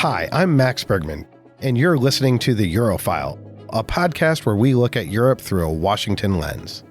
Hi, I'm Max Bergman, and you're listening to The Eurofile, a podcast where we look at Europe through a Washington lens.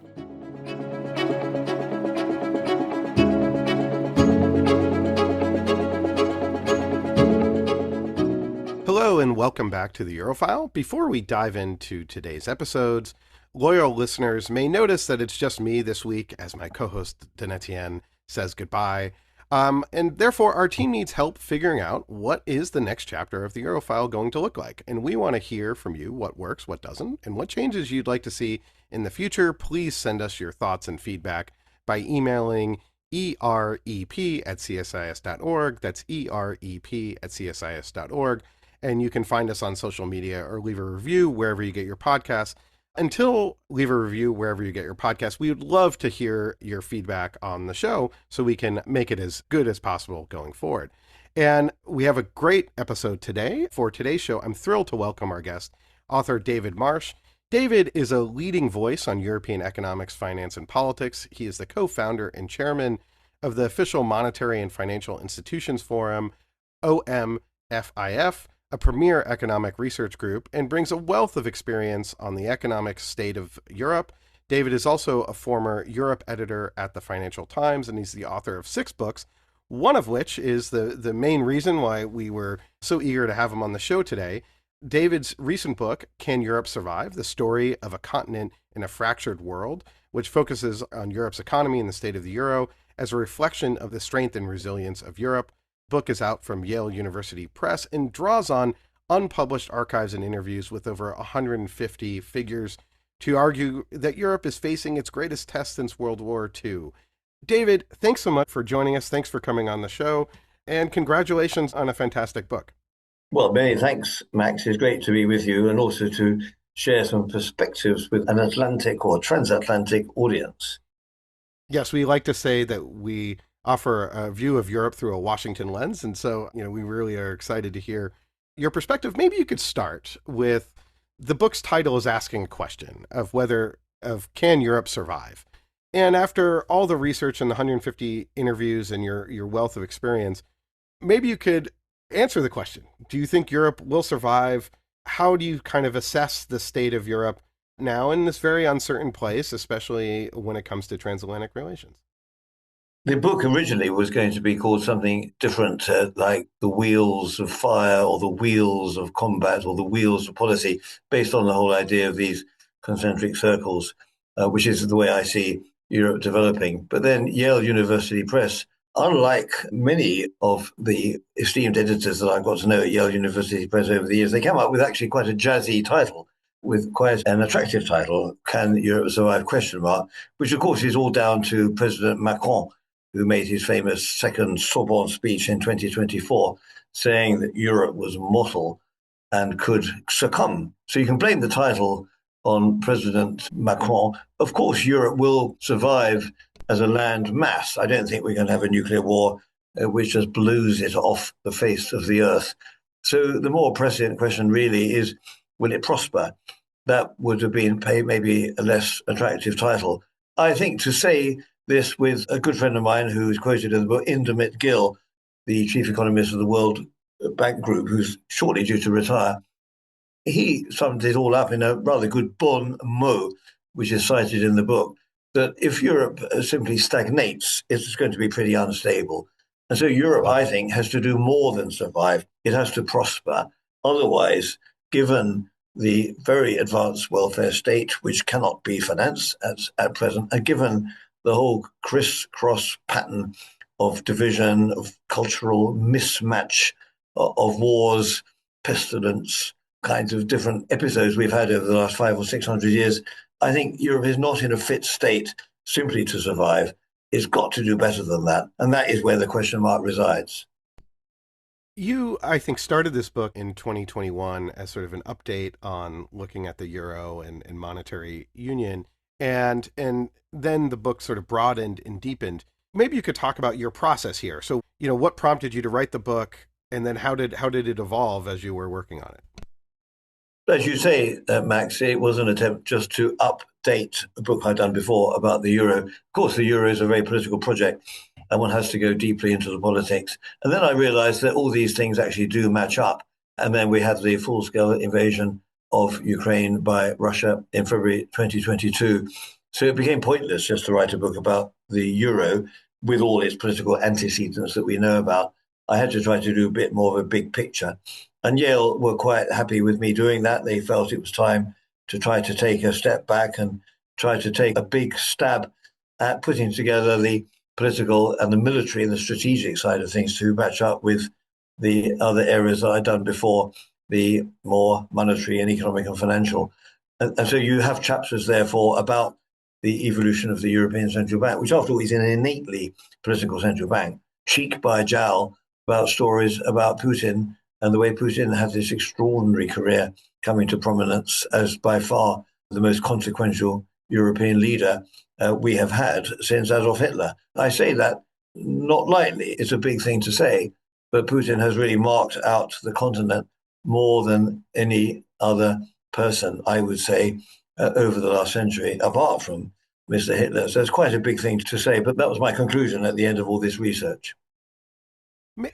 Hello and welcome back to The Eurofile. Before we dive into today's episodes, loyal listeners may notice that it's just me this week as my co-host Donetienne says goodbye. And therefore, our team needs help figuring out what is the next chapter of the Eurofile going to look like. And we want to hear from you what works, what doesn't, and what changes you'd like to see in the future. Please send us your thoughts and feedback by emailing erep@csis.org. That's erep@csis.org. And you can find us on social media or leave a review wherever you get your podcasts. Until leave a review wherever you get your podcast, we would love to hear your feedback on the show so we can make it as good as possible going forward. And we have a great episode today. For today's show, I'm thrilled to welcome our guest, author David Marsh. David is a leading voice on European economics, finance, and politics. He is the co-founder and chairman of the official Monetary and Financial Institutions Forum, OMFIF, a premier economic research group, and brings a wealth of experience on the economic state of Europe. David is also a former Europe editor at the Financial Times, and he's the author of 6 books, one of which is the main reason why we were so eager to have him on the show today. David's recent book, Can Europe Survive? The Story of a Continent in a Fractured World, which focuses on Europe's economy and the state of the euro as a reflection of the strength and resilience of Europe. Book is out from Yale University Press and draws on unpublished archives and interviews with over 150 figures to argue that Europe is facing its greatest test since World War II. David, thanks so much for joining us. Thanks for coming on the show, and congratulations on a fantastic book. Well, many thanks, Max. It's great to be with you and also to share some perspectives with an Atlantic or transatlantic audience. Yes, we like to say that we offer a view of Europe through a Washington lens. And so, we really are excited to hear your perspective. Maybe you could start with the book's title is asking a question of can Europe survive? And after all the research and the 150 interviews and your wealth of experience, maybe you could answer the question. Do you think Europe will survive? How do you kind of assess the state of Europe now in this very uncertain place, especially when it comes to transatlantic relations? The book originally was going to be called something different, like The Wheels of Fire or The Wheels of Combat or The Wheels of Policy, based on the whole idea of these concentric circles, which is the way I see Europe developing. But then Yale University Press, unlike many of the esteemed editors that I've got to know at Yale University Press over the years, they came up with actually quite a jazzy title, with quite an attractive title, Can Europe Survive? ? Which of course is all down to President Macron, who made his famous second Sorbonne speech in 2024, saying that Europe was mortal and could succumb. So you can blame the title on President Macron. Of course, Europe will survive as a land mass. I don't think we're going to have a nuclear war which just blows it off the face of the earth. So the more prescient question really is, will it prosper? That would have been maybe a less attractive title. I think to say this with a good friend of mine who is quoted in the book, Indemit Gill, the chief economist of the World Bank Group, who's shortly due to retire. He summed it all up in a rather good bon mot, which is cited in the book, that if Europe simply stagnates, it's going to be pretty unstable. And so Europe, I think, has to do more than survive. It has to prosper. Otherwise, given the very advanced welfare state, which cannot be financed at present, and given the whole crisscross pattern of division, of cultural mismatch, of wars, pestilence, kinds of different episodes we've had over the last 500 or 600 years, I think Europe is not in a fit state simply to survive. It's got to do better than that. And that is where the question mark resides. You, I think, started this book in 2021 as sort of an update on looking at the euro and monetary union. And then the book sort of broadened and deepened. Maybe you could talk about your process here. So, what prompted you to write the book, and then how did it evolve as you were working on it? As you say, Max, it was an attempt just to update a book I'd done before about the euro. Of course, the euro is a very political project. and one has to go deeply into the politics. And then I realized that all these things actually do match up. And then we had the full-scale invasion of Ukraine by Russia in February 2022. So it became pointless just to write a book about the euro with all its political antecedents that we know about. I had to try to do a bit more of a big picture. And Yale were quite happy with me doing that. They felt it was time to try to take a step back and try to take a big stab at putting together the political and the military and the strategic side of things to match up with the other areas that I'd done before, the more monetary and economic and financial. And so you have chapters, therefore, about the evolution of the European Central Bank, which, after all, is an innately political central bank, cheek by jowl about stories about Putin and the way Putin had this extraordinary career coming to prominence as by far the most consequential European leader we have had since Adolf Hitler. I say that not lightly. It's a big thing to say, but Putin has really marked out the continent more than any other person, I would say, over the last century, apart from Mr. Hitler. So it's quite a big thing to say, but that was my conclusion at the end of all this research.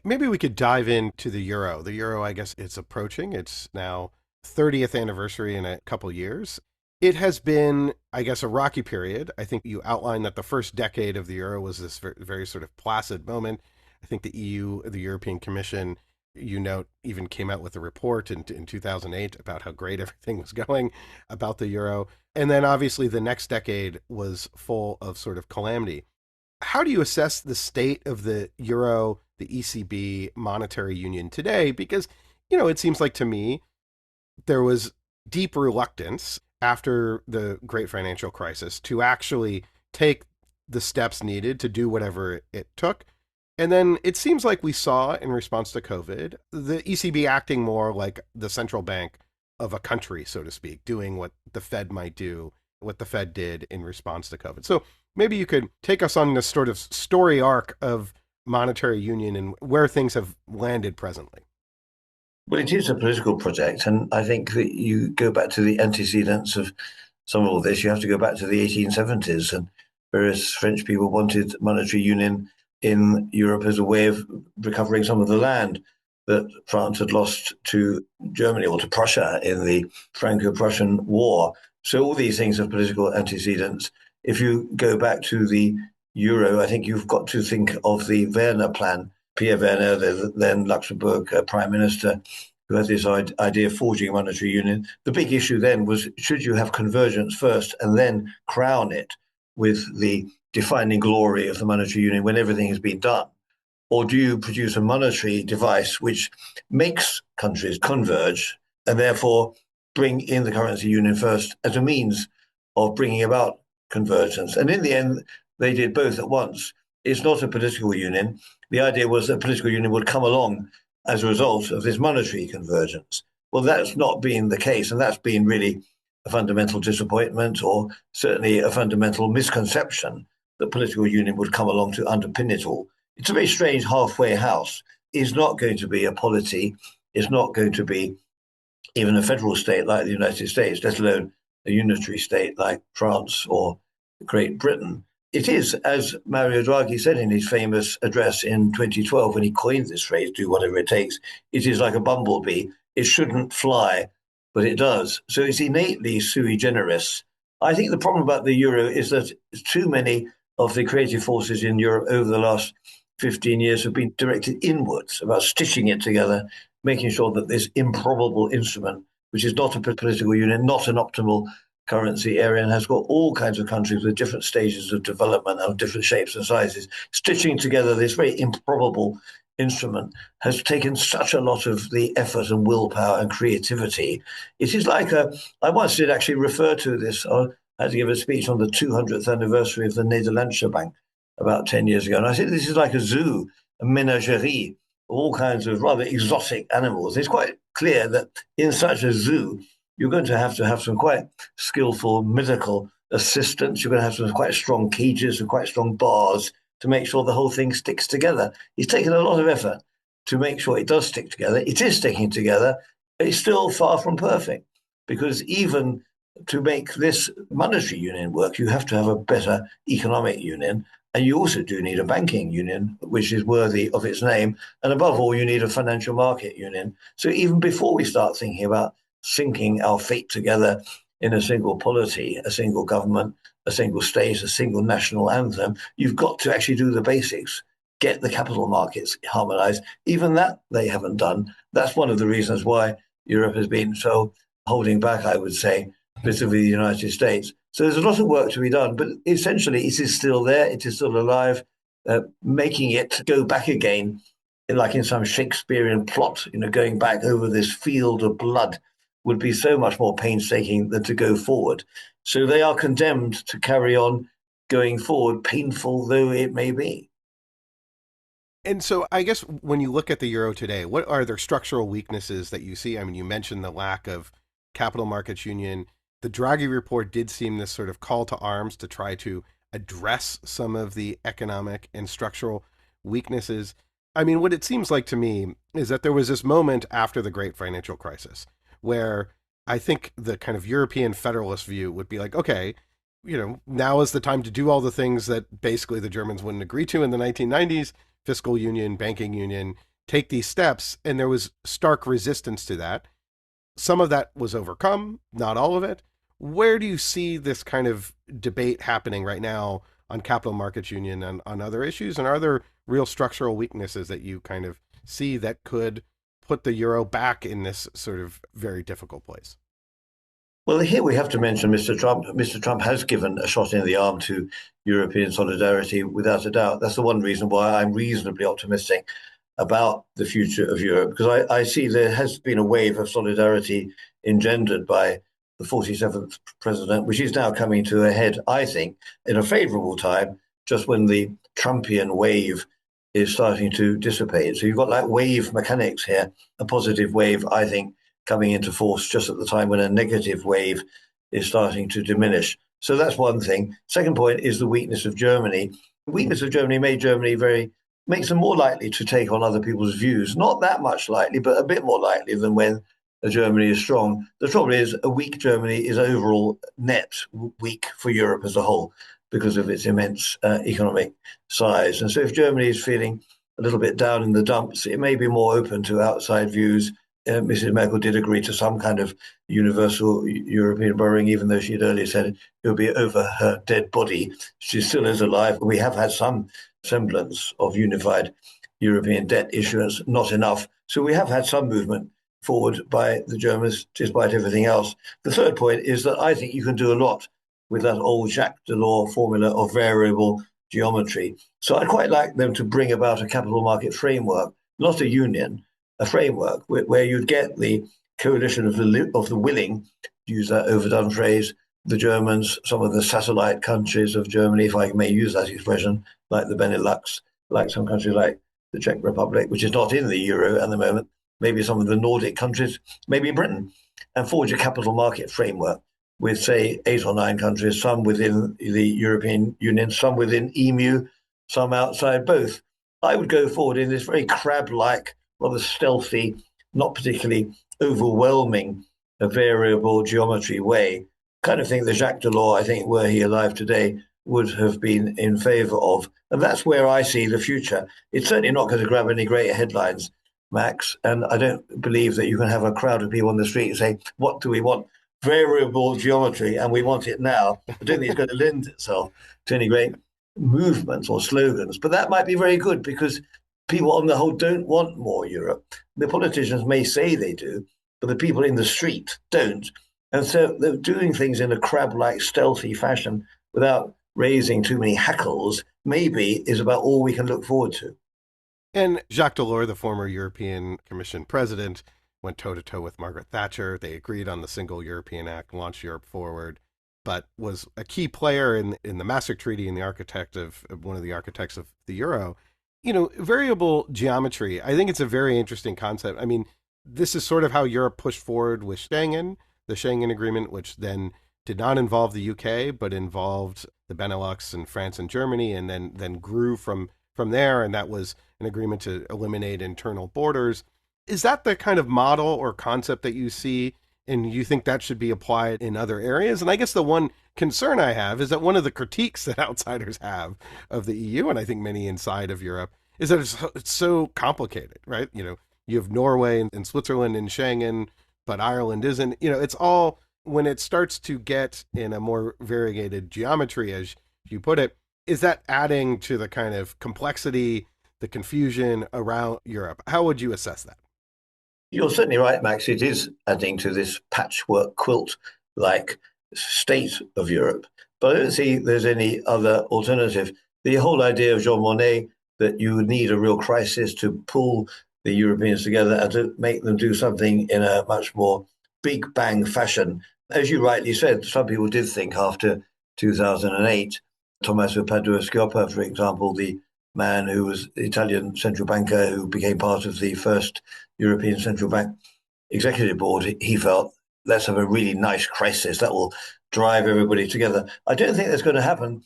Maybe we could dive into the euro. The euro, I guess, it's approaching. It's now 30th anniversary in a couple years. It has been, I guess, a rocky period. I think you outlined that the first decade of the euro was this very sort of placid moment. I think the EU, the European Commission, you note, even came out with a report in 2008 about how great everything was going about the euro. And then obviously the next decade was full of sort of calamity. How do you assess the state of the euro, the ECB monetary union today? Because, it seems like to me there was deep reluctance after the great financial crisis to actually take the steps needed to do whatever it took. And then it seems like we saw, in response to COVID, the ECB acting more like the central bank of a country, so to speak, doing what the Fed might do, what the Fed did in response to COVID. So maybe you could take us on this sort of story arc of monetary union and where things have landed presently. Well, it is a political project, and I think that you go back to the antecedents of some of all this. You have to go back to the 1870s, and various French people wanted monetary union in Europe as a way of recovering some of the land that France had lost to Germany or to Prussia in the Franco-Prussian War. So all these things have political antecedents. If you go back to the euro, I think you've got to think of the Werner plan. Pierre Werner, the then Luxembourg prime minister, who had this idea of forging a monetary union. The big issue then was, should you have convergence first and then crown it with the defining glory of the monetary union when everything has been done? Or do you produce a monetary device which makes countries converge and therefore bring in the currency union first as a means of bringing about convergence? And in the end, they did both at once. It's not a political union. The idea was that a political union would come along as a result of this monetary convergence. Well, that's not been the case, and that's been really a fundamental disappointment, or certainly a fundamental misconception that political union would come along to underpin it all. It's a very strange halfway house. It's not going to be a polity. It's not going to be even a federal state like the United States, let alone a unitary state like France or Great Britain. It is, as Mario Draghi said in his famous address in 2012, when he coined this phrase, do whatever it takes, it is like a bumblebee. It shouldn't fly, but it does. So it's innately sui generis. I think the problem about the euro is that too many of the creative forces in Europe over the last 15 years have been directed inwards, about stitching it together, making sure that this improbable instrument, which is not a political union, not an optimal currency area, and has got all kinds of countries with different stages of development of different shapes and sizes, stitching together this very improbable instrument has taken such a lot of the effort and willpower and creativity. It is like I once did actually refer to this. I had to give a speech on the 200th anniversary of the Nederlandse Bank about 10 years ago. And I said, this is like a zoo, a menagerie, all kinds of rather exotic animals. It's quite clear that in such a zoo, you're going to have some quite skillful medical assistants. You're going to have some quite strong cages and quite strong bars to make sure the whole thing sticks together. It's taken a lot of effort to make sure it does stick together. It is sticking together, but it's still far from perfect, because even to make this monetary union work, you have to have a better economic union. And you also do need a banking union, which is worthy of its name. And above all, you need a financial market union. So even before we start thinking about syncing our fate together in a single polity, a single government, a single state, a single national anthem, you've got to actually do the basics, get the capital markets harmonized. Even that they haven't done. That's one of the reasons why Europe has been so holding back, I would say, vis-a-vis the United States. So there's a lot of work to be done, but essentially it is still there, it is still alive. Making it go back again, like in some Shakespearean plot, going back over this field of blood would be so much more painstaking than to go forward. So they are condemned to carry on going forward, painful though it may be. And so I guess when you look at the euro today, what are their structural weaknesses that you see? I mean, you mentioned the lack of capital markets union. The Draghi report did seem this sort of call to arms to try to address some of the economic and structural weaknesses. I mean, what it seems like to me is that there was this moment after the great financial crisis where I think the kind of European federalist view would be like, okay, now is the time to do all the things that basically the Germans wouldn't agree to in the 1990s, fiscal union, banking union, take these steps. And there was stark resistance to that. Some of that was overcome, not all of it. Where do you see this kind of debate happening right now on capital markets union and on other issues? And are there real structural weaknesses that you kind of see that could put the euro back in this sort of very difficult place? Well, here we have to mention Mr. Trump. Mr. Trump has given a shot in the arm to European solidarity, without a doubt. That's the one reason why I'm reasonably optimistic about the future of Europe, because I see there has been a wave of solidarity engendered by the 47th president, which is now coming to a head, I think, in a favorable time, just when the Trumpian wave is starting to dissipate. So you've got like wave mechanics here, a positive wave, I think, coming into force just at the time when a negative wave is starting to diminish. So that's one thing. Second point is the weakness of Germany. The weakness of Germany made Germany makes them more likely to take on other people's views. Not that much likely, but a bit more likely than when Germany is strong. The trouble is, a weak Germany is overall net weak for Europe as a whole because of its immense economic size. And so if Germany is feeling a little bit down in the dumps, it may be more open to outside views. Mrs. Merkel did agree to some kind of universal European borrowing, even though she had earlier said it would be over her dead body. She still is alive. We have had some semblance of unified European debt issuance, not enough. So we have had some movement forward by the Germans, despite everything else. The third point is that I think you can do a lot with that old Jacques Delors formula of variable geometry. So I'd quite like them to bring about a capital market framework, not a union, a framework where you'd get the coalition of the willing, use that overdone phrase, the Germans, some of the satellite countries of Germany, if I may use that expression, like the Benelux, like some countries like the Czech Republic, which is not in the euro at the moment, maybe some of the Nordic countries, maybe Britain, and forge a capital market framework with, say, 8 or 9 countries, some within the European Union, some within EMU, some outside both. I would go forward in this very crab-like, rather stealthy, not particularly overwhelming a variable geometry way, kind of thing that Jacques Delors, I think, were he alive today, would have been in favor of. And that's where I see the future. It's certainly not going to grab any great headlines, Max, and I don't believe that you can have a crowd of people on the street saying, what do we want? Variable geometry, and we want it now. I don't think it's going to lend itself to any great movements or slogans, but that might be very good because people on the whole don't want more Europe. The politicians may say they do, but the people in the street don't. And so they're doing things in a crab-like, stealthy fashion without raising too many hackles, maybe is about all we can look forward to. And Jacques Delors, the former European Commission president, went toe to toe with Margaret Thatcher. They agreed on the Single European Act, launched Europe forward, but was a key player in the Maastricht Treaty and the architect of one of the architects of the euro. Variable geometry, I think it's a very interesting concept. I mean, this is sort of how Europe pushed forward with Schengen, the Schengen Agreement, which then did not involve the UK, but involved the Benelux and France and Germany, and then grew from there. And that was an agreement to eliminate internal borders. Is that the kind of model or concept that you see And you think that should be applied in other areas? And I guess the one concern I have is that one of the critiques that outsiders have of the EU, and I think many inside of Europe, is that it's so complicated, right? You have Norway and Switzerland in Schengen, but Ireland isn't. It's all, when it starts to get in a more variegated geometry, as you put it, is that adding to the kind of complexity, the confusion around Europe? How would you assess that? You're certainly right, Max. It is adding to this patchwork quilt like state of Europe. But I don't see there's any other alternative. The whole idea of Jean Monnet that you would need a real crisis to pull the Europeans together and to make them do something in a much more big bang fashion. As you rightly said, some people did think after 2008, Tommaso Padoa-Schioppa, for example, the man who was the Italian central banker who became part of the first European Central Bank Executive Board, he felt, let's have a really nice crisis that will drive everybody together. I don't think that's going to happen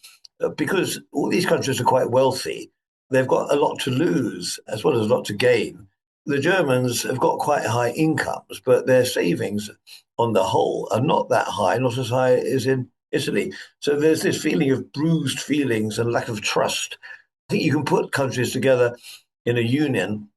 because all these countries are quite wealthy. They've got a lot to lose as well as a lot to gain. The Germans have got quite high incomes, but their savings on the whole are not that high, not as high as in Italy. So there's this feeling of bruised feelings and lack of trust. I think you can put countries together in a union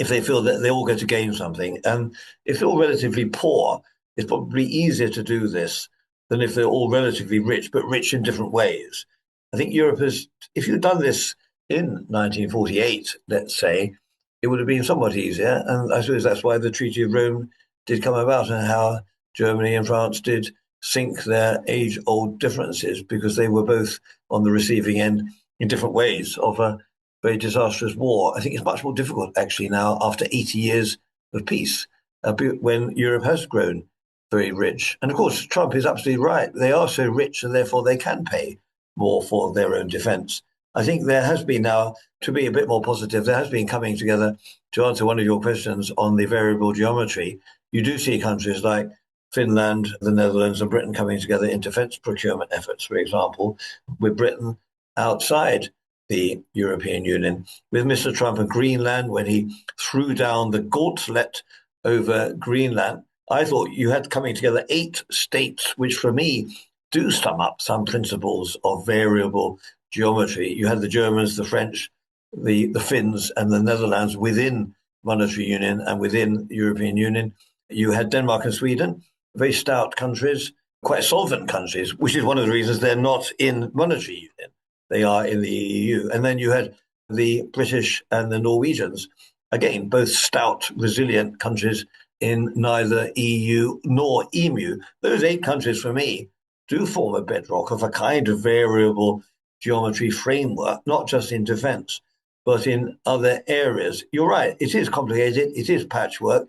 if they feel that they're all going to gain something. And if they're all relatively poor, it's probably easier to do this than if they're all relatively rich, but rich in different ways. I think Europe has, if you'd done this in 1948, let's say, it would have been somewhat easier. And I suppose that's why the Treaty of Rome did come about and how Germany and France did sink their age-old differences because they were both on the receiving end in different ways of a very disastrous war. I think it's much more difficult actually now after 80 years of peace when Europe has grown very rich. And of course, Trump is absolutely right. They are so rich and therefore they can pay more for their own defense. I think there has been now, to be a bit more positive, there has been coming together to answer one of your questions on the variable geometry. You do see countries like Finland, the Netherlands, and Britain coming together in defense procurement efforts, for example, with Britain outside the European Union, with Mr. Trump and Greenland when he threw down the gauntlet over Greenland. I thought you had coming together 8 states, which for me do sum up some principles of variable geometry. You had the Germans, the French, the Finns, and the Netherlands within monetary union and within the European Union. You had Denmark and Sweden, very stout countries, quite solvent countries, which is one of the reasons they're not in monetary union. They are in the EU. And then you had the British and the Norwegians, again, both stout, resilient countries in neither EU nor EMU. Those 8 countries, for me, do form a bedrock of a kind of variable geometry framework, not just in defense, but in other areas. You're right, it is complicated, it is patchwork.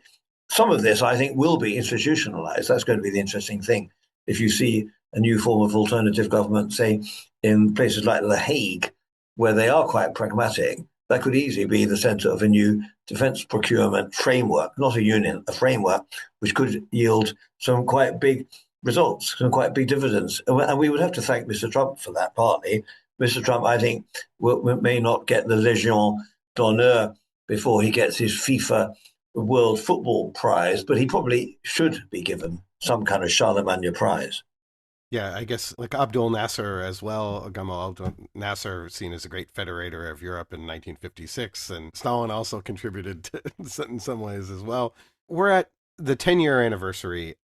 Some of this, I think, will be institutionalized. That's going to be the interesting thing. If you see a new form of alternative government, say, in places like The Hague, where they are quite pragmatic, that could easily be the center of a new defense procurement framework, not a union, a framework, which could yield some quite big results, some quite big dividends. And we would have to thank Mr. Trump for that partly. Mr. Trump, I think, may not get the Légion d'honneur before he gets his FIFA World Football Prize, but he probably should be given some kind of Charlemagne Prize. Yeah, I guess like Abdul Nasser as well, Gamal Abdul Nasser, seen as a great federator of Europe in 1956, and Stalin also contributed to, in some ways as well. We're at the 10-year anniversary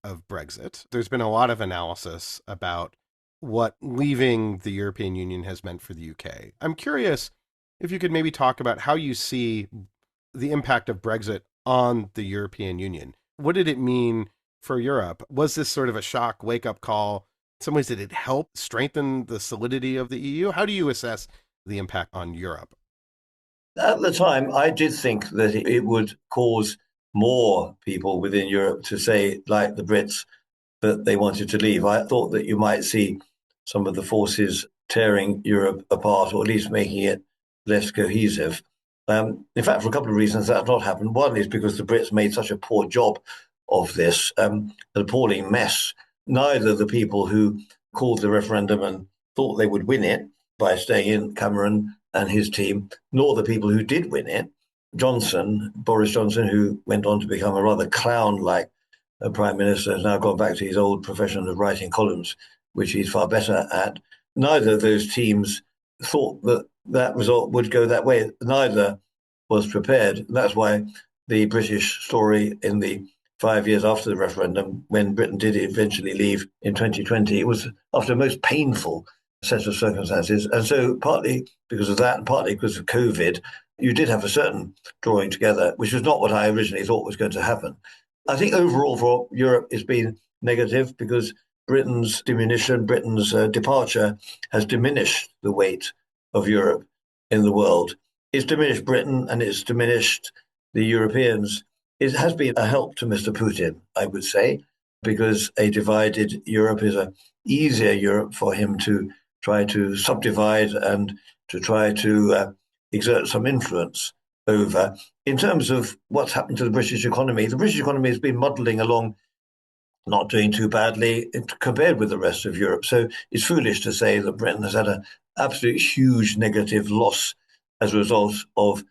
of Brexit. There's been a lot of analysis about what leaving the European Union has meant for the UK. I'm curious if you could maybe talk about how you see the impact of Brexit on the European Union. What did it mean for Europe? Was this sort of a shock wake-up call? In some ways, did it help strengthen the solidity of the EU? How do you assess the impact on Europe? At the time, I did think that it would cause more people within Europe to say, like the Brits, that they wanted to leave. I thought that you might see some of the forces tearing Europe apart, or at least making it less cohesive. In fact, for a couple of reasons, that has not happened. One is because the Brits made such a poor job of this, an appalling mess. Neither the people who called the referendum and thought they would win it by staying in, Cameron and his team, nor the people who did win it, Boris Johnson, who went on to become a rather clown-like Prime Minister, has now gone back to his old profession of writing columns, which he's far better at. Neither of those teams thought that that result would go that way. Neither was prepared. That's why the British story in the 5 years after the referendum, when Britain did eventually leave in 2020, it was after a most painful set of circumstances. And so, partly because of that, and partly because of COVID, you did have a certain drawing together, which was not what I originally thought was going to happen. I think overall for Europe, it's been negative because Britain's diminution, Britain's departure has diminished the weight of Europe in the world. It's diminished Britain and it's diminished the Europeans. It has been a help to Mr. Putin, I would say, because a divided Europe is an easier Europe for him to try to subdivide and to try to exert some influence over. In terms of what's happened to the British economy has been muddling along, not doing too badly compared with the rest of Europe. So it's foolish to say that Britain has had an absolute huge negative loss as a result of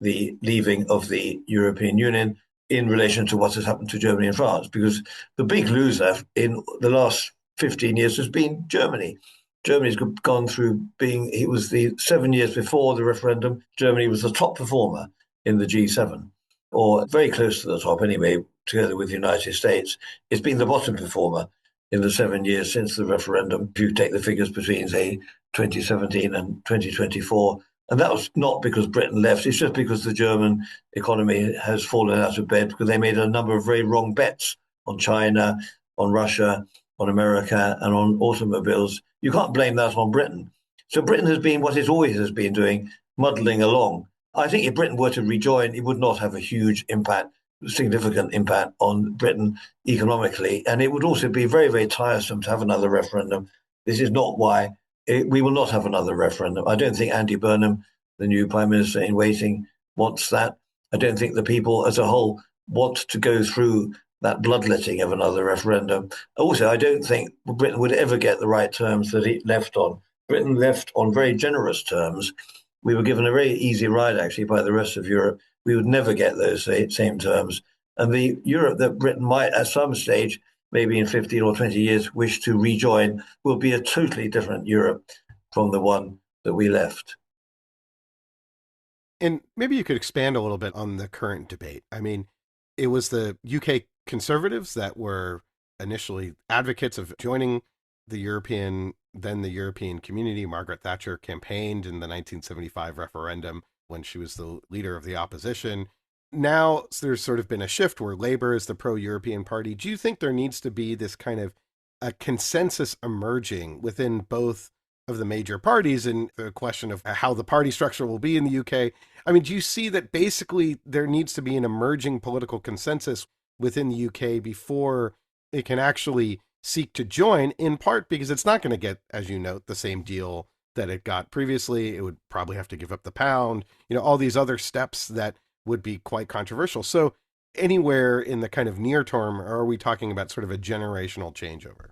the leaving of the European Union in relation to what has happened to Germany and France, because the big loser in the last 15 years has been Germany. Germany's gone through being, it was the 7 years before the referendum, Germany was the top performer in the G7, or very close to the top anyway, together with the United States. It's been the bottom performer in the 7 years since the referendum, if you take the figures between, say, 2017 and 2024. And that was not because Britain left, it's just because the German economy has fallen out of bed because they made a number of very wrong bets on China, on Russia, on America, and on automobiles. You can't blame that on Britain. So Britain has been what it always has been doing, muddling along. I think if Britain were to rejoin, it would not have a huge impact, significant impact on Britain economically. And it would also be very, very tiresome to have another referendum. This is not why we will not have another referendum. I don't think Andy Burnham, the new Prime Minister in waiting, wants that. I don't think the people as a whole want to go through that bloodletting of another referendum. Also, I don't think Britain would ever get the right terms that it left on. Britain left on very generous terms. We were given a very easy ride, actually, by the rest of Europe. We would never get those same terms. And the Europe that Britain might, at some stage, maybe in 15 or 20 years, wish to rejoin will be a totally different Europe from the one that we left. And maybe you could expand a little bit on the current debate. I mean, it was the UK Conservatives that were initially advocates of joining the European community. Margaret Thatcher campaigned in the 1975 referendum when she was the leader of the opposition. Now there's sort of been a shift where Labour is the pro-European party. Do you think there needs to be this kind of a consensus emerging within both of the major parties in the question of how the party structure will be in the UK? I mean, do you see that basically there needs to be an emerging political consensus within the UK before it can actually seek to join, in part because it's not going to get, as you note, the same deal that it got previously. It would probably have to give up the pound, all these other steps that would be quite controversial. So anywhere in the kind of near term, or are we talking about sort of a generational changeover?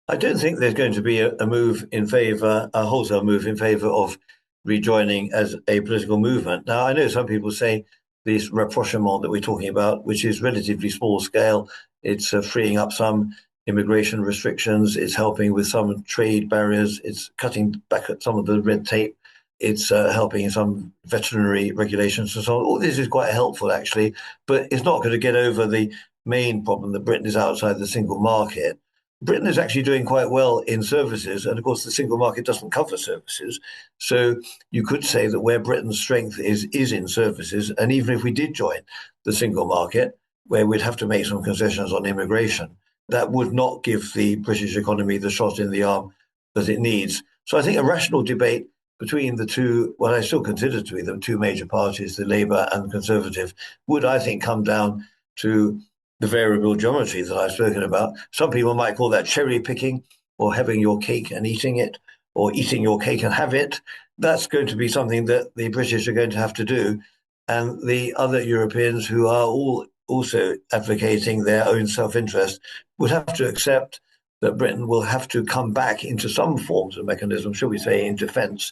I don't think there's going to be a move in favour, a wholesale move in favour of rejoining as a political movement. Now, I know some people say this rapprochement that we're talking about, which is relatively small scale, it's freeing up some immigration restrictions, it's helping with some trade barriers, it's cutting back at some of the red tape, it's helping in some veterinary regulations and so on. All this is quite helpful, actually, but it's not going to get over the main problem that Britain is outside the single market. Britain is actually doing quite well in services, and of course, the single market doesn't cover services. So you could say that where Britain's strength is in services, and even if we did join the single market, where we'd have to make some concessions on immigration, that would not give the British economy the shot in the arm that it needs. So I think a rational debate between the two, what I still consider to be the two major parties, the Labour and the Conservative, would, I think, come down to the variable geometry that I've spoken about. Some people might call that cherry picking, or having your cake and eating it, or eating your cake and have it. That's going to be something that the British are going to have to do. And the other Europeans who are all also advocating their own self-interest would have to accept that Britain will have to come back into some forms of mechanism, shall we say, in defence.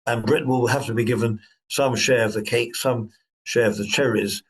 And Britain will have to be given some share of the cake, some share of the cherries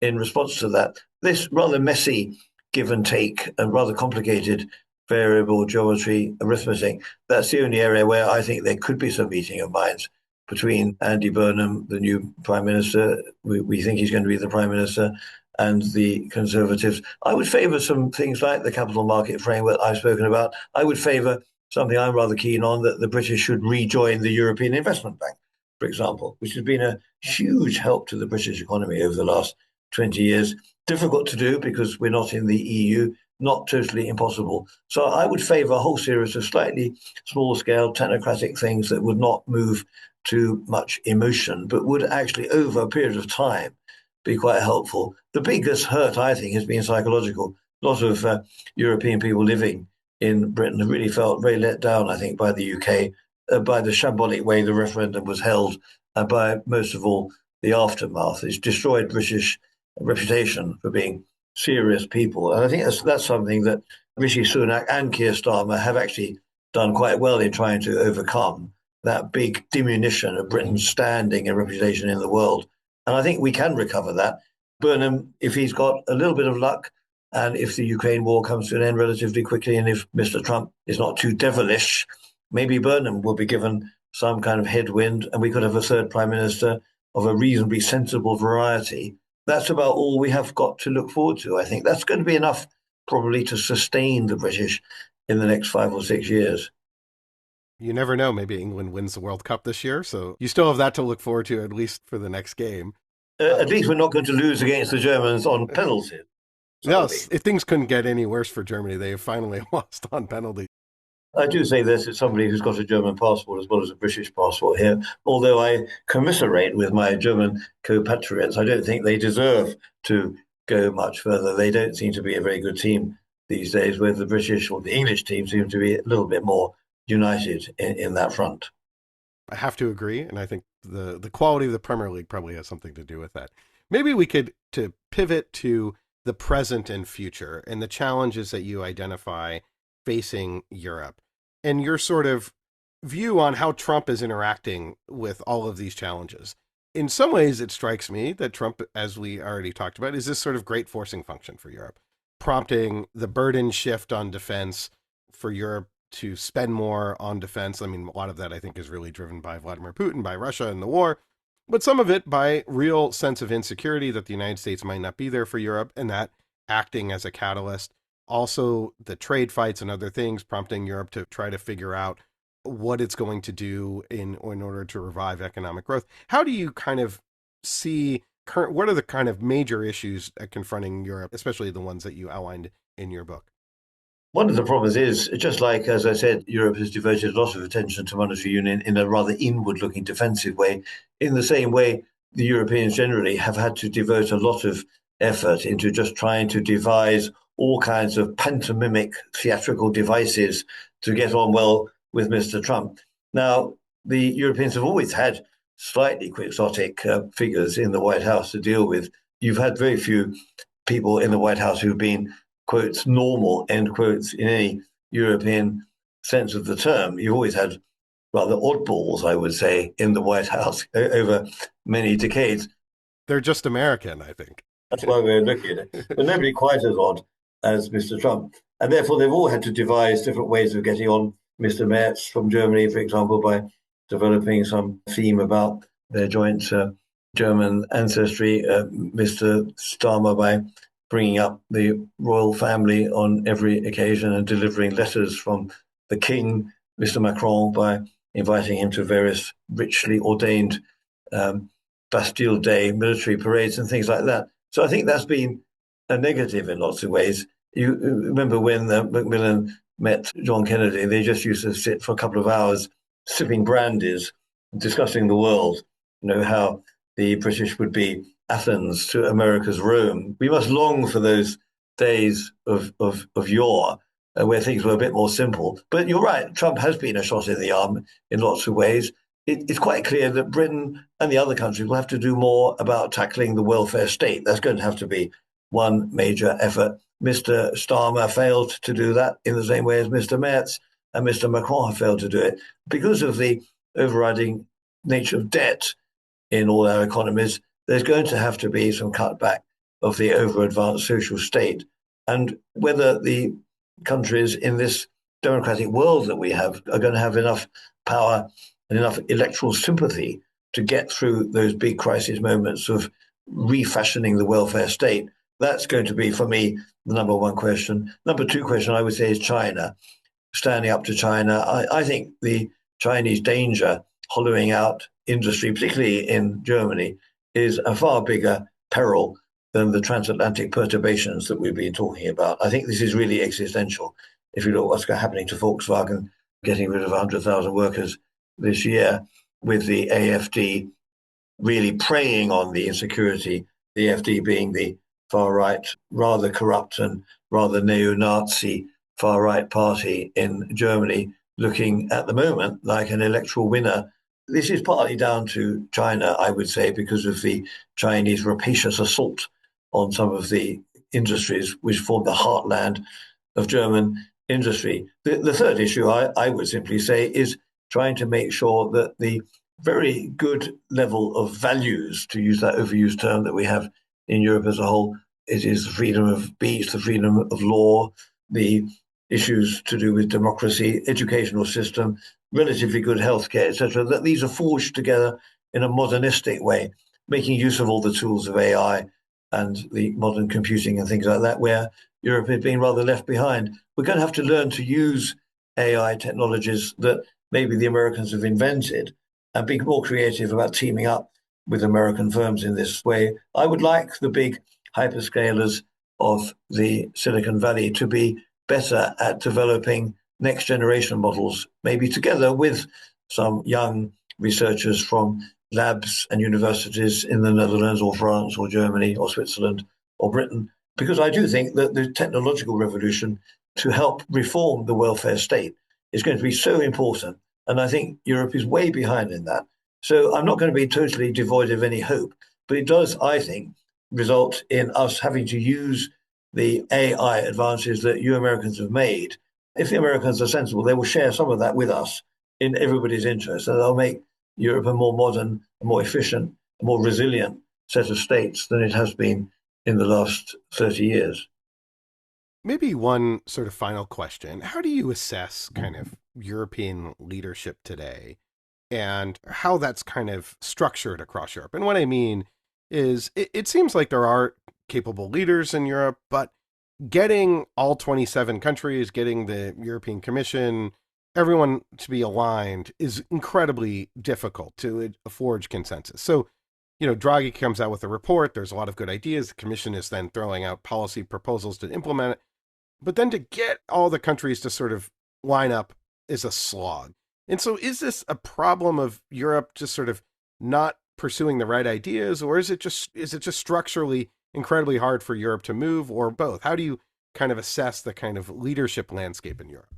in response to that. This rather messy give and take and rather complicated variable geometry arithmetic. That's the only area where I think there could be some meeting of minds between Andy Burnham, the new Prime Minister. We think he's going to be the Prime Minister, and the Conservatives. I would favour some things like the capital market framework I've spoken about. I would favour something I'm rather keen on, that the British should rejoin the European Investment Bank, for example, which has been a huge help to the British economy over the last 20 years. Difficult to do because we're not in the EU, not totally impossible. So I would favour a whole series of slightly small scale technocratic things that would not move too much emotion, but would actually, over a period of time, be quite helpful. The biggest hurt, I think, has been psychological. A lot of European people living in Britain have really felt very let down, I think, by the UK, by the shambolic way the referendum was held, and by, most of all, the aftermath. It's destroyed British reputation for being serious people. And I think that's something that Rishi Sunak and Keir Starmer have actually done quite well in trying to overcome, that big diminution of Britain's standing and reputation in the world. And I think we can recover that. Burnham, if he's got a little bit of luck, and if the Ukraine war comes to an end relatively quickly, and if Mr. Trump is not too devilish, maybe Burnham will be given some kind of headwind, and we could have a third prime minister of a reasonably sensible variety. That's about all we have got to look forward to. I think that's going to be enough probably to sustain the British in the next 5 or 6 years. You never know. Maybe England wins the World Cup this year, so you still have that to look forward to, at least for the next game. At least we're not going to lose against the Germans on penalty. Yes, if things couldn't get any worse for Germany, they have finally lost on penalty. I do say this as somebody who's got a German passport as well as a British passport here. Although I commiserate with my German compatriots, I don't think they deserve to go much further. They don't seem to be a very good team these days, where the British or the English team seem to be a little bit more united in that front. I have to agree, and I think the quality of the Premier League probably has something to do with that. Maybe we could to pivot to the present and future and the challenges that you identify facing Europe and your sort of view on how Trump is interacting with all of these challenges. In some ways, it strikes me that Trump, as we already talked about, is this sort of great forcing function for Europe, prompting the burden shift on defense for Europe to spend more on defense. I mean, a lot of that, I think, is really driven by Vladimir Putin, by Russia and the war, but some of it by real sense of insecurity that the United States might not be there for Europe, and that acting as a catalyst. Also, the trade fights and other things prompting Europe to try to figure out what it's going to do in order to revive economic growth. How do you kind of see what are the kind of major issues confronting Europe, especially the ones that you outlined in your book? One of the problems is, just like, as I said, Europe has devoted a lot of attention to monetary union in a rather inward-looking defensive way. In the same way, the Europeans generally have had to devote a lot of effort into just trying to devise all kinds of pantomimic theatrical devices to get on well with Mr. Trump. Now, the Europeans have always had slightly quixotic figures in the White House to deal with. You've had very few people in the White House who've been, quotes, normal, end quotes, in any European sense of the term. You've always had rather oddballs, I would say, in the White House over many decades. They're just American, I think. That's why we're looking at it. But nobody quite as odd as Mr. Trump. And therefore, they've all had to devise different ways of getting on Mr. Merz from Germany, for example, by developing some theme about their joint German ancestry. Mr. Starmer by bringing up the royal family on every occasion and delivering letters from the king. Mr. Macron by inviting him to various richly ordained Bastille Day military parades and things like that. So I think that's been a negative in lots of ways. You remember when Macmillan met John Kennedy, they just used to sit for a couple of hours sipping brandies, discussing the world, how the British would be Athens to America's Rome. We must long for those days of yore where things were a bit more simple. But you're right, Trump has been a shot in the arm in lots of ways. It's quite clear that Britain and the other countries will have to do more about tackling the welfare state. That's going to have to be one major effort. Mr. Starmer failed to do that in the same way as Mr. Merz, and Mr. Macron have failed to do it. Because of the overriding nature of debt in all our economies, there's going to have to be some cutback of the over-advanced social state. and whether the countries in this democratic world that we have are going to have enough power and enough electoral sympathy to get through those big crisis moments of refashioning the welfare state. That's going to be, for me, the number one question. Number two question, I would say, is China. Standing up to China, I think the Chinese danger hollowing out industry, particularly in Germany, is a far bigger peril than the transatlantic perturbations that we've been talking about. I think this is really existential. If you look at what's happening to Volkswagen, getting rid of 100,000 workers this year, with the AfD really preying on the insecurity, the AfD being the far right, rather corrupt and rather neo-Nazi far right party in Germany, looking at the moment like an electoral winner. This is partly down to China, I would say, because of the Chinese rapacious assault on some of the industries which form the heartland of German industry. The third issue, I would simply say, is trying to make sure that the very good level of values, to use that overused term that we have in Europe as a whole, it is the freedom of speech, the freedom of law, the issues to do with democracy, educational system, relatively good healthcare, etc., that these are forged together in a modernistic way, making use of all the tools of AI and the modern computing and things like that, where Europe has been rather left behind. We're going to have to learn to use AI technologies that maybe the Americans have invented and be more creative about teaming up with American firms in this way. I would like the big hyperscalers of the Silicon Valley to be better at developing next generation models, maybe together with some young researchers from labs and universities in the Netherlands or France or Germany or Switzerland or Britain, because I do think that the technological revolution to help reform the welfare state is going to be so important. And I think Europe is way behind in that. So I'm not going to be totally devoid of any hope, but it does, I think, result in us having to use the AI advances that you Americans have made. If the Americans are sensible, they will share some of that with us in everybody's interest, and they'll make Europe a more modern, a more efficient, a more resilient set of states than it has been in the last 30 years. Maybe one sort of final question. How do you assess kind of European leadership today and how that's kind of structured across Europe? And what I mean is it seems like there are capable leaders in Europe, but getting all 27 countries, getting the European Commission, everyone to be aligned is incredibly difficult to forge consensus. So, Draghi comes out with a report. There's a lot of good ideas. The Commission is then throwing out policy proposals to implement it. But then to get all the countries to sort of line up is a slog. And so is this a problem of Europe just sort of not pursuing the right ideas, or is it just structurally incredibly hard for Europe to move, or both? How do you kind of assess the kind of leadership landscape in Europe?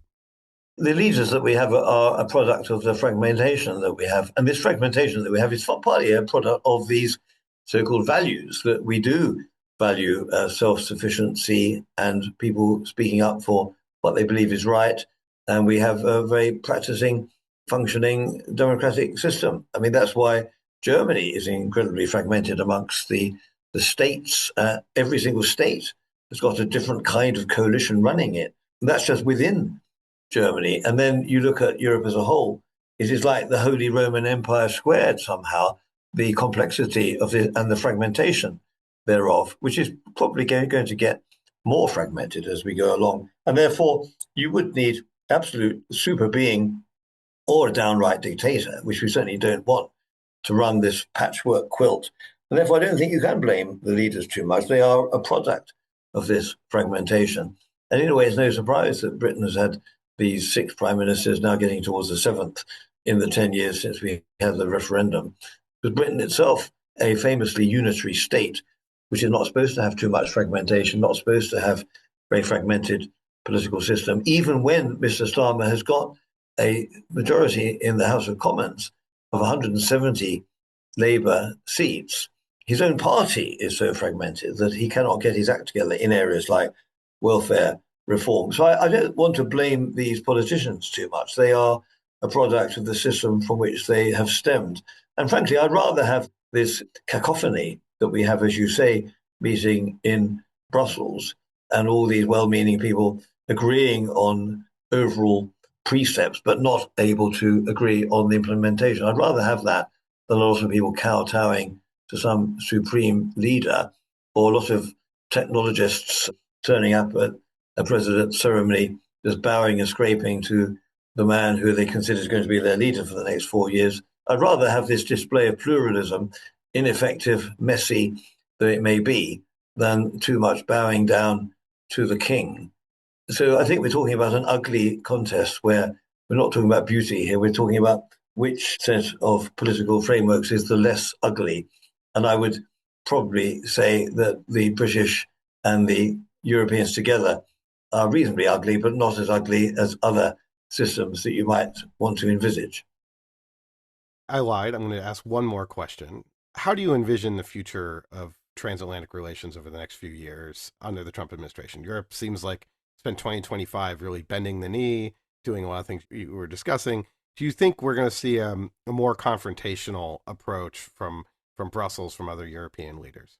The leaders that we have are a product of the fragmentation that we have. And this fragmentation that we have is partly a product of these so-called values that we do value self-sufficiency and people speaking up for what they believe is right. And we have a very practicing, functioning democratic system. I mean, that's why Germany is incredibly fragmented amongst the states. Every single state has got a different kind of coalition running it. And that's just within Germany. And then you look at Europe as a whole, it is like the Holy Roman Empire squared somehow, the complexity of it and the fragmentation thereof, which is probably going to get more fragmented as we go along. And therefore, you would need absolute super being or a downright dictator, which we certainly don't want, to run this patchwork quilt. And therefore, I don't think you can blame the leaders too much. They are a product of this fragmentation. And in a way, it's no surprise that Britain has had these 6 prime ministers, now getting towards the 7th in the 10 years since we had the referendum. Because Britain itself, a famously unitary state, which is not supposed to have too much fragmentation, not supposed to have very fragmented political system, even when Mr. Starmer has got a majority in the House of Commons of 170 Labour seats. His own party is so fragmented that he cannot get his act together in areas like welfare reform. So I don't want to blame these politicians too much. They are a product of the system from which they have stemmed. And frankly, I'd rather have this cacophony that we have, as you say, meeting in Brussels, and all these well-meaning people agreeing on overall precepts, but not able to agree on the implementation. I'd rather have that than a lot of people kowtowing to some supreme leader, or a lot of technologists turning up at a president's ceremony, just bowing and scraping to the man who they consider is going to be their leader for the next 4 years. I'd rather have this display of pluralism, ineffective, messy though it may be, than too much bowing down to the king. So I think we're talking about an ugly contest where we're not talking about beauty here. We're talking about which set of political frameworks is the less ugly. And I would probably say that the British and the Europeans together are reasonably ugly, but not as ugly as other systems that you might want to envisage. I lied. I'm going to ask one more question. How do you envision the future of transatlantic relations over the next few years under the Trump administration? Europe seems like spent 2025 really bending the knee, doing a lot of things you were discussing. Do you think we're going to see a more confrontational approach from Brussels, from other European leaders?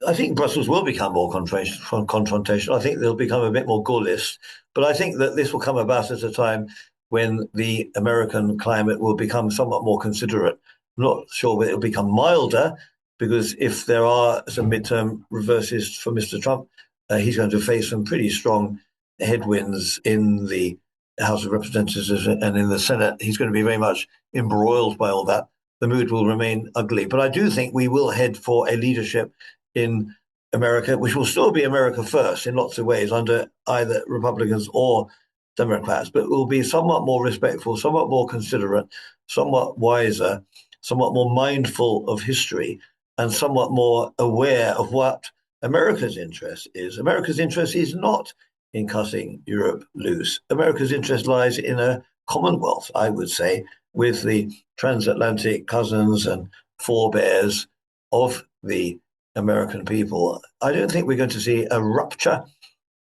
I think Brussels will become more confrontational. I think they'll become a bit more Gaullist. But I think that this will come about at a time when the American climate will become somewhat more considerate. I'm not sure whether it'll become milder, because if there are some midterm reverses for Mr. Trump, he's going to face some pretty strong headwinds in the House of Representatives and in the Senate. He's going to be very much embroiled by all that. The mood will remain ugly. But I do think we will head for a leadership in America, which will still be America first in lots of ways under either Republicans or Democrats, but will be somewhat more respectful, somewhat more considerate, somewhat wiser, somewhat more mindful of history, and somewhat more aware of what America's interest is. America's interest is not in cutting Europe loose. America's interest lies in a commonwealth, I would say, with the transatlantic cousins and forebears of the American people. I don't think we're going to see a rupture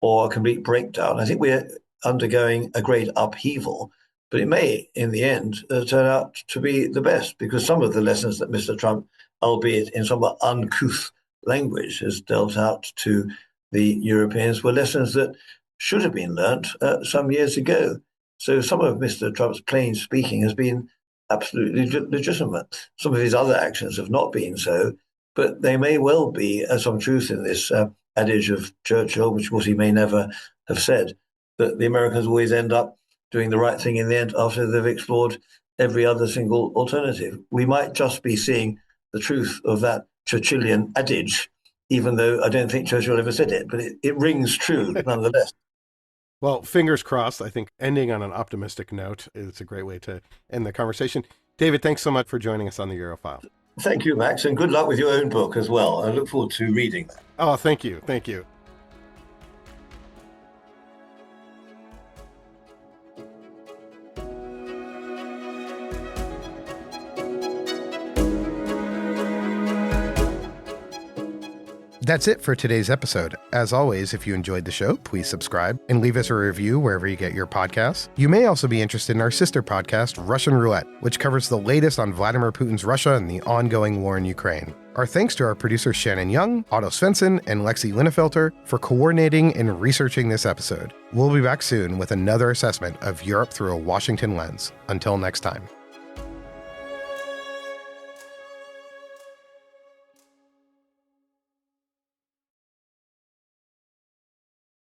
or a complete breakdown. I think we're undergoing a great upheaval, but it may, in the end, turn out to be the best, because some of the lessons that Mr. Trump, albeit in somewhat uncouth language, has dealt out to the Europeans were lessons that should have been learnt some years ago. So some of Mr. Trump's plain speaking has been absolutely legitimate. Some of his other actions have not been so, but they may well be some truth in this adage of Churchill, which of course he may never have said, that the Americans always end up doing the right thing in the end after they've explored every other single alternative. We might just be seeing the truth of that Churchillian adage, even though I don't think Churchill ever said it, but it rings true nonetheless. Well, fingers crossed. I think ending on an optimistic note is a great way to end the conversation. David, thanks so much for joining us on the Europhile. Thank you, Max, and good luck with your own book as well. I look forward to reading that. Oh, thank you. Thank you. That's it for today's episode. As always, if you enjoyed the show, please subscribe and leave us a review wherever you get your podcasts. You may also be interested in our sister podcast, Russian Roulette, which covers the latest on Vladimir Putin's Russia and the ongoing war in Ukraine. Our thanks to our producers Shannon Young, Otto Svensson, and Lexi Linnefelter for coordinating and researching this episode. We'll be back soon with another assessment of Europe through a Washington lens. Until next time.